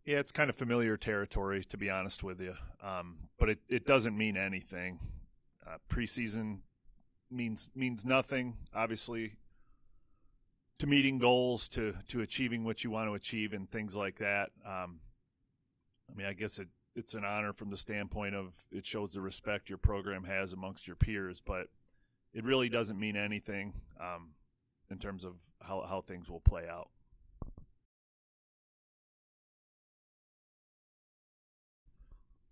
Yeah, it's kind of familiar territory, to be honest with you. But it doesn't mean anything. Preseason means nothing, obviously, to meeting goals, to achieving what you want to achieve, and things like that. I guess it's an honor from the standpoint of it shows the respect your program has amongst your peers, but it really doesn't mean anything in terms of how things will play out.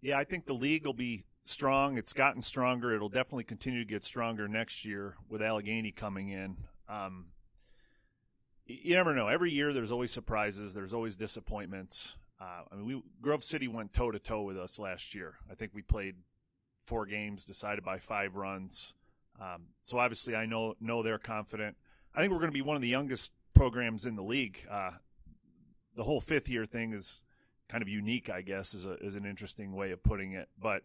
Yeah, I think the league will be strong. It's gotten stronger. It'll definitely continue to get stronger next year with Allegheny coming in. You never know. Every year there's always surprises. There's always disappointments. Grove City went toe-to-toe with us last year. I think we played 4 games, decided by 5 runs. So obviously I know they're confident. I think we're going to be one of the youngest programs in the league. The whole 5th-year thing is kind of unique, I guess, is an interesting way of putting it. But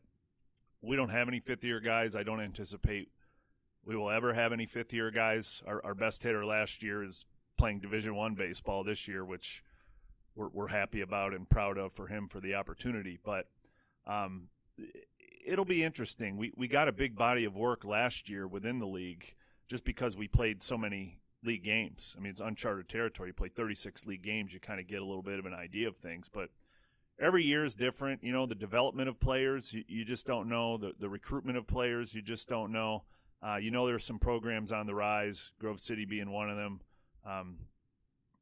we don't have any 5th-year guys. I don't anticipate we will ever have any 5th-year guys. Our best hitter last year is playing Division I baseball this year, which we're happy about and proud of for him for the opportunity. But it'll be interesting. We got a big body of work last year within the league just because we played so many league games. It's uncharted territory. You play 36 league games, you kind of get a little bit of an idea of things. But every year is different. The development of players, you just don't know. The recruitment of players, you just don't know. There's some programs on the rise, Grove City being one of them.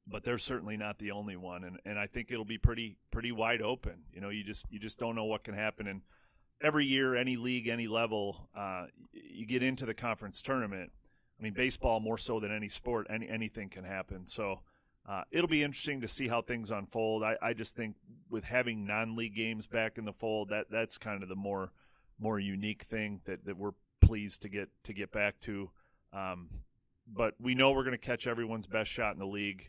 But they're certainly not the only one. And I think it'll be pretty wide open. You just don't know what can happen. And every year, any league, any level, you get into the conference tournament. Baseball more so than any sport, anything can happen. So it'll be interesting to see how things unfold. I just think with having non-league games back in the fold, that's kind of the more unique thing that we're pleased to get back to. But we know we're going to catch everyone's best shot in the league,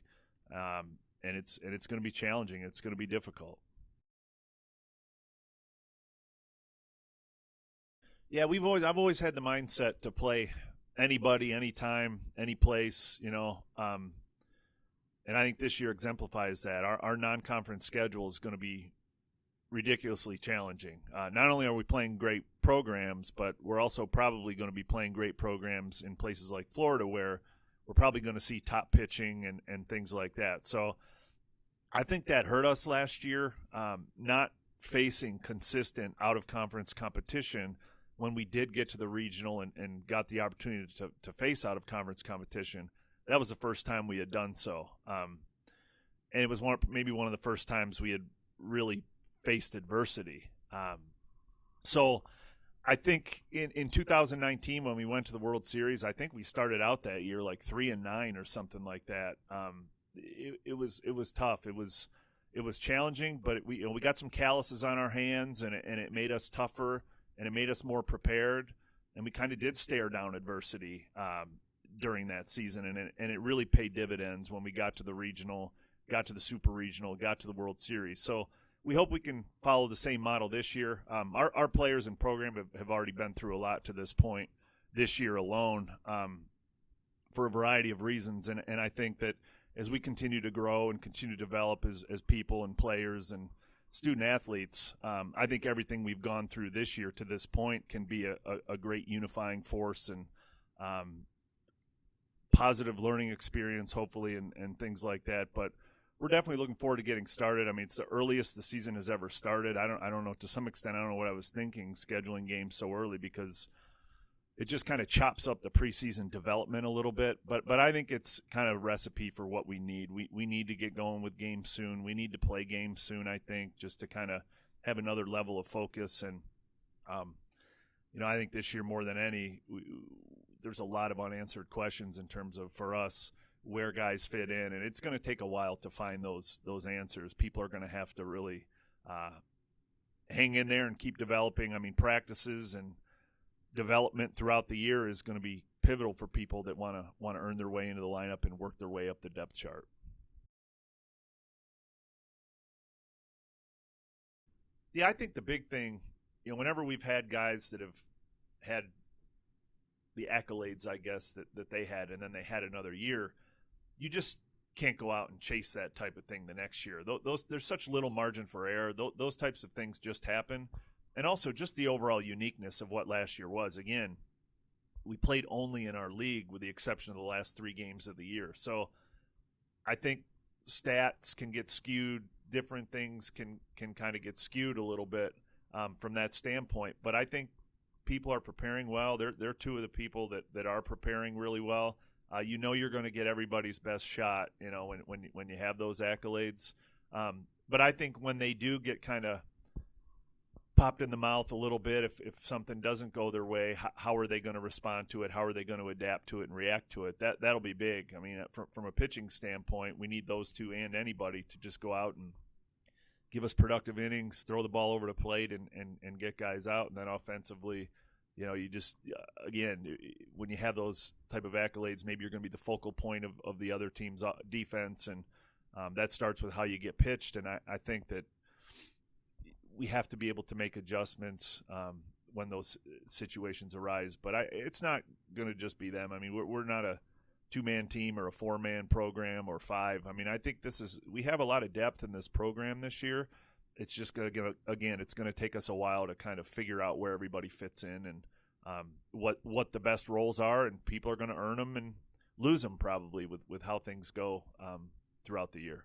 and it's going to be challenging. It's going to be difficult. Yeah, I've always had the mindset to play anybody, anytime, any place. And I think this year exemplifies that. Our non-conference schedule is going to be ridiculously challenging. Not only are we playing great programs, but we're also probably going to be playing great programs in places like Florida where we're probably going to see top pitching and things like that. So I think that hurt us last year, not facing consistent out-of-conference competition when we did get to the regional and got the opportunity to face out-of-conference competition. That was the first time we had done so. And it was maybe one of the first times we had really faced adversity. So I think in 2019 when we went to the World Series, I think we started out that year like 3-9 or something like that. It was tough. It was challenging, but we got some calluses on our hands, and it made us tougher, and it made us more prepared, and we kind of did stare down adversity during that season, and it really paid dividends when we got to the regional, got to the super regional, got to the World Series. So we hope we can follow the same model this year. Our players and program have already been through a lot to this point this year alone for a variety of reasons, and I think that as we continue to grow and continue to develop as people and players and student athletes, I think everything we've gone through this year to this point can be a great unifying force and positive learning experience, hopefully, and things like that. But we're definitely looking forward to getting started. It's the earliest the season has ever started. I don't know, to some extent, I don't know what I was thinking scheduling games so early, because it just kind of chops up the preseason development a little bit. But I think it's kind of a recipe for what we need. We need to get going with games soon. We need to play games soon, I think, just to kind of have another level of focus. And, I think this year more than any, there's a lot of unanswered questions in terms of, for us, where guys fit in. And it's going to take a while to find those answers. People are going to have to really hang in there and keep developing. Practices and development throughout the year is going to be pivotal for people that want to earn their way into the lineup and work their way up the depth chart. Yeah, I think the big thing, whenever we've had guys that have had the accolades, I guess, that they had, and then they had another year, you just can't go out and chase that type of thing the next year. There's such little margin for error. Those types of things just happen. And also just the overall uniqueness of what last year was. Again, we played only in our league with the exception of the last 3 games of the year. So I think stats can get skewed. Different things can kind of get skewed a little bit from that standpoint. But I think people are preparing well. They're 2 of the people that are preparing really well. You're going to get everybody's best shot, when you have those accolades. But I think when they do get kind of popped in the mouth a little bit, if something doesn't go their way, how are they going to respond to it? How are they going to adapt to it and react to it? That'll be big. I mean, from a pitching standpoint, we need those 2 and anybody to just go out and give us productive innings, throw the ball over the plate, and get guys out. And then offensively, you just, again, when you have those type of accolades, maybe you're going to be the focal point of the other team's defense, and that starts with how you get pitched. And I think that we have to be able to make adjustments when those situations arise. But it's not going to just be them. I mean, we're not a 2-man team or a 4-man program or 5. I mean, I think we have a lot of depth in this program this year. It's just going to take us a while to kind of figure out where everybody fits in and what the best roles are, and people are going to earn them and lose them probably with how things go throughout the year.